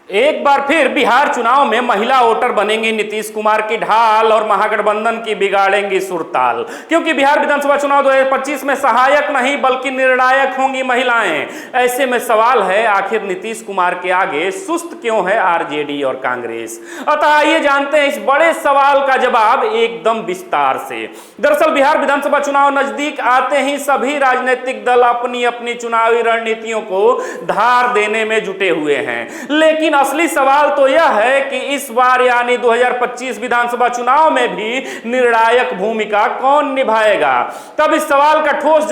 एक बार फिर बिहार चुनाव में महिला वोटर बनेंगी नीतीश कुमार की ढाल और महागठबंधन की बिगाड़ेंगी सुरताल। क्योंकि बिहार विधानसभा चुनाव 2025 में सहायक नहीं बल्कि निर्णायक होंगी महिलाएं। ऐसे में सवाल है, आखिर नीतीश कुमार के आगे सुस्त क्यों है आरजेडी और कांग्रेस। अतः आइए जानते हैं इस बड़े सवाल का जवाब एकदम विस्तार से। दरअसल बिहार विधानसभा चुनाव नजदीक आते ही सभी राजनीतिक दल अपनी अपनी चुनावी रणनीतियों को धार देने में जुटे हुए हैं, लेकिन असली सवाल तो यह है कि इस बार यानी 2025 विधानसभा चुनाव में भी निर्णायक भूमिका कौन निभाएगा। तब इस सवाल का ठोस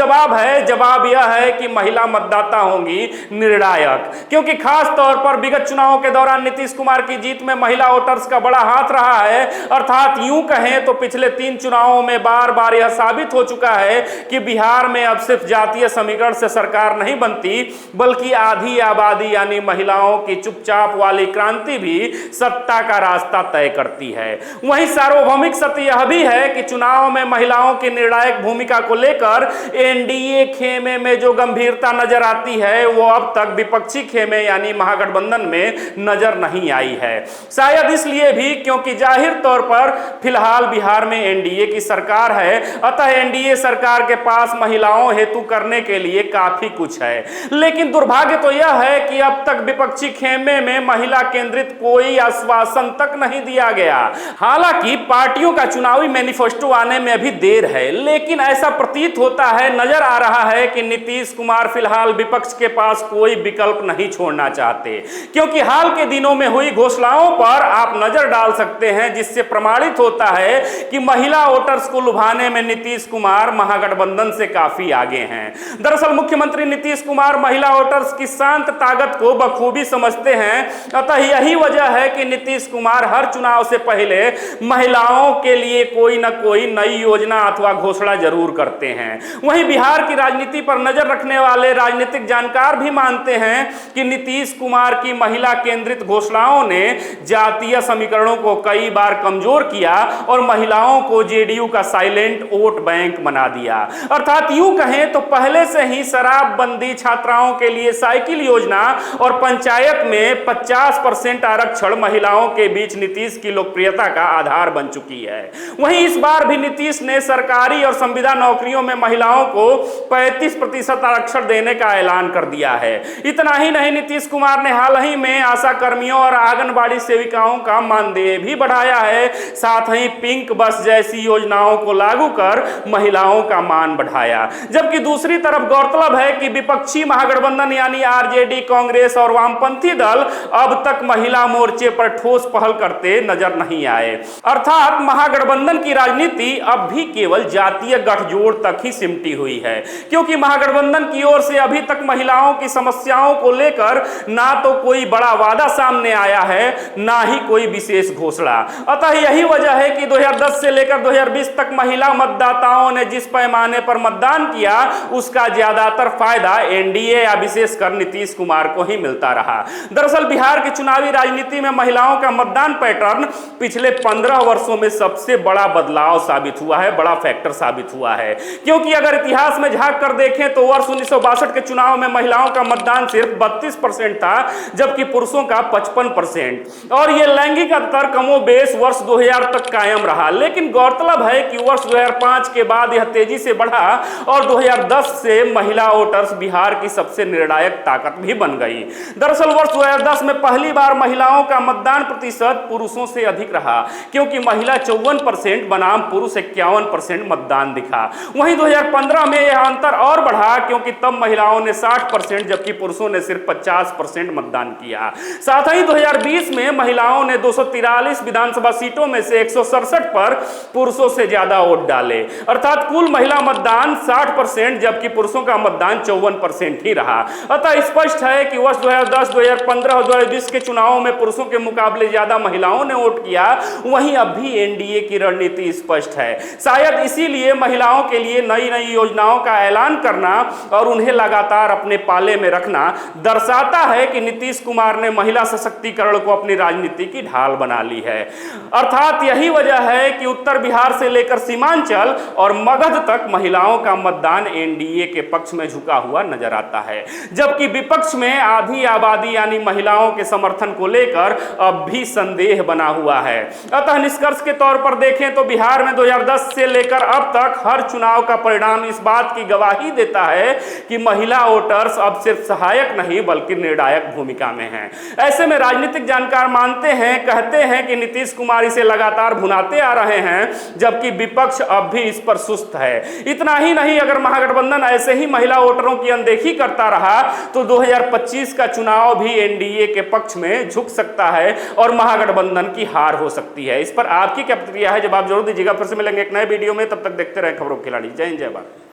जवाब यह है कि महिला मतदाता होंगी निर्णायक। क्योंकि खास तौर पर विगत चुनावों के दौरान नीतीश कुमार की जीत में महिला वोटर्स का बड़ा हाथ रहा है। अर्थात यूं कहें तो पिछले 3 चुनावों में बार बार यह साबित हो चुका है कि बिहार में अब सिर्फ जातीय समीकरण से सरकार नहीं बनती, बल्कि आधी आबादी यानी महिलाओं की चुपचाप वाली क्रांति भी सत्ता का रास्ता तय करती है। वहीं सार्वभौमिक सत्य यह भी है कि चुनाव में महिलाओं की निर्णायक भूमिका को लेकर एनडीए खेमे में जो गंभीरता नजर आती है वो अब तक विपक्षी खेमे यानी महागठबंधन में नजर नहीं आई है। शायद इसलिए भी क्योंकि जाहिर तौर पर फिलहाल बिहार में एनडीए की सरकार है, अतः एनडीए सरकार के पास महिलाओं हेतु करने के लिए काफी कुछ है। लेकिन दुर्भाग्य तो यह है कि अब तक विपक्षी खेमे में महिला केंद्रित कोई आश्वासन तक नहीं दिया गया। हालांकि पार्टियों का चुनावी मैनिफेस्टो आने में अभी देर है, लेकिन ऐसा प्रतीत होता है, नजर आ रहा है कि नीतीश कुमार फिलहाल विपक्ष के पास कोई विकल्प नहीं छोड़ना चाहते। क्योंकि हाल के दिनों में हुई घोषणाओं पर आप नजर डाल सकते हैं, जिससे प्रमाणित होता है कि महिला वोटर्स को लुभाने में नीतीश कुमार महागठबंधन से काफी आगे हैं। दरअसल मुख्यमंत्री नीतीश कुमार महिला वोटर्स की शांत ताकत को बखूबी समझते हैं। अतः यही वजह है कि नीतीश कुमार हर चुनाव से पहले महिलाओं के लिए कोई न कोई नई योजना अथवा घोषणा जरूर करते हैं। वहीं बिहार की राजनीति पर नजर रखने वाले राजनीतिक जानकार भी मानते हैं कि नीतीश कुमार की महिला केंद्रित घोषणाओं ने जातीय समीकरणों को कई बार कमजोर किया और महिलाओं को जेडीयू का साइलेंट वोट बैंक बना दिया। अर्थात यूं कहें तो पहले से ही शराबबंदी, छात्राओं के लिए साइकिल योजना और पंचायत में 50% आरक्षण महिलाओं के बीच नीतीश की लोकप्रियता का आधार बन चुकी है। वहीं इस बार भी नीतीश ने सरकारी और संविदा नौकरियों में महिलाओं को 35% आरक्षण देने का ऐलान कर दिया है। इतना ही नहीं, नीतीश कुमार ने हाल ही में आशा कर्मियों और आंगनबाड़ी सेविकाओं का मानदेय भी बढ़ाया है। साथ ही पिंक बस जैसी योजनाओं को लागू कर महिलाओं का मान बढ़ाया। जबकि दूसरी तरफ गौरतलब है कि विपक्षी महागठबंधन यानी आरजेडी, कांग्रेस और वामपंथी दल अब तक महिला मोर्चे पर ठोस पहल करते नजर नहीं आए। अर्थात महागठबंधन की राजनीति अब भी केवल जातीय गठजोड़ तक ही सिमटी हुई है। क्योंकि महागठबंधन की ओर से अभी तक महिलाओं की समस्याओं को लेकर ना तो कोई बड़ा वादा सामने आया है, ना ही कोई विशेष घोषणा। अतः यही वजह है कि 2010 से लेकर 2020 तक महिला मतदाताओं ने जिस पैमाने पर मतदान किया, उसका ज्यादातर फायदा एनडीए या विशेषकर नीतीश कुमार को ही मिलता रहा। दरअसल बिहार की चुनावी राजनीति में महिलाओं का मतदान पैटर्न पिछले 15 वर्षों में सबसे बड़ा बदलाव साबित हुआ है, बड़ा फैक्टर साबित हुआ है। क्योंकि अगर इतिहास में झांक कर देखें तो वर्ष 1962 के चुनाव में महिलाओं का मतदान सिर्फ 32% था, जबकि पुरुषों का 55%। और यह लैंगिक अंतर कमोबेश वर्ष 2000 तक कायम रहा। लेकिन गौरतलब है कि वर्ष 2005 के बाद यह तेजी से बढ़ा और 2010 से महिला वोटर्स बिहार की सबसे निर्णायक ताकत भी बन गई। दरअसल वर्ष 2010 में पहली बार महिलाओं का मतदान प्रतिशत पुरुषों से अधिक रहा, क्योंकि महिला 54% बनाम पुरुष 51% मतदान दिखा। वहीं 2015 में यह अंतर और बढ़ा, क्योंकि तब महिलाओं ने 60% जबकि पुरुषों ने सिर्फ 50% मतदान किया। साथ ही 2020 में महिलाओं ने 243 विधानसभा सीटों में से 167 पर पुरुषों से ज्यादा वोट डाले। अर्थात कुल महिला मतदान 60% जबकि पुरुषों का मतदान 54% ही रहा। अतः स्पष्ट है कि वर्ष 2010, 2015 और 2020 के चुनावों में पुरुषों के मुकाबले ज्यादा महिलाओं ने वोट किया। वहीं अब भी एनडीए की रणनीति स्पष्ट है। शायद इसीलिए महिलाओं के लिए नई नई योजनाओं का ऐलान करना और उन्हें लगातार अपने पाले में रखना दर्शाता है कि नीतीश कुमार ने महिला सशक्तिकरण को अपनी राजनीति की ढाल बना ली है। अर्थात यही वजह है कि उत्तर बिहार से लेकर सीमांचल और मगध तक महिलाओं का मतदान एनडीए के पक्ष में झुका हुआ नजर आता है, जबकि विपक्ष में आधी आबादी यानी महिलाओं महिलाओं के समर्थन को लेकर अब भी संदेह बना हुआ है। अतः निष्कर्ष के तौर पर देखें तो बिहार में 2010 से लेकर अब तक हर चुनाव का परिणाम इस बात की गवाही देता है कि महिला वोटर्स अब सिर्फ सहायक नहीं बल्कि निर्णायक भूमिका में हैं। ऐसे में राजनीतिक जानकार मानते हैं, कहते हैं कि नीतीश कुमार इसे लगातार भुनाते आ रहे हैं, जबकि विपक्ष अब भी इस पर सुस्त है। इतना ही नहीं, अगर महागठबंधन ऐसे ही महिला वोटरों की अनदेखी करता रहा तो 2025 का चुनाव भी एनडीए के पक्ष में झुक सकता है और महागठबंधन की हार हो सकती है। इस पर आपकी क्या प्रतिक्रिया है, जवाब जरूर दीजिएगा। फिर से मिलेंगे एक नए वीडियो में, तब तक देखते रहे खबरों के खिलाड़ी। जय हिंद, जय भारत।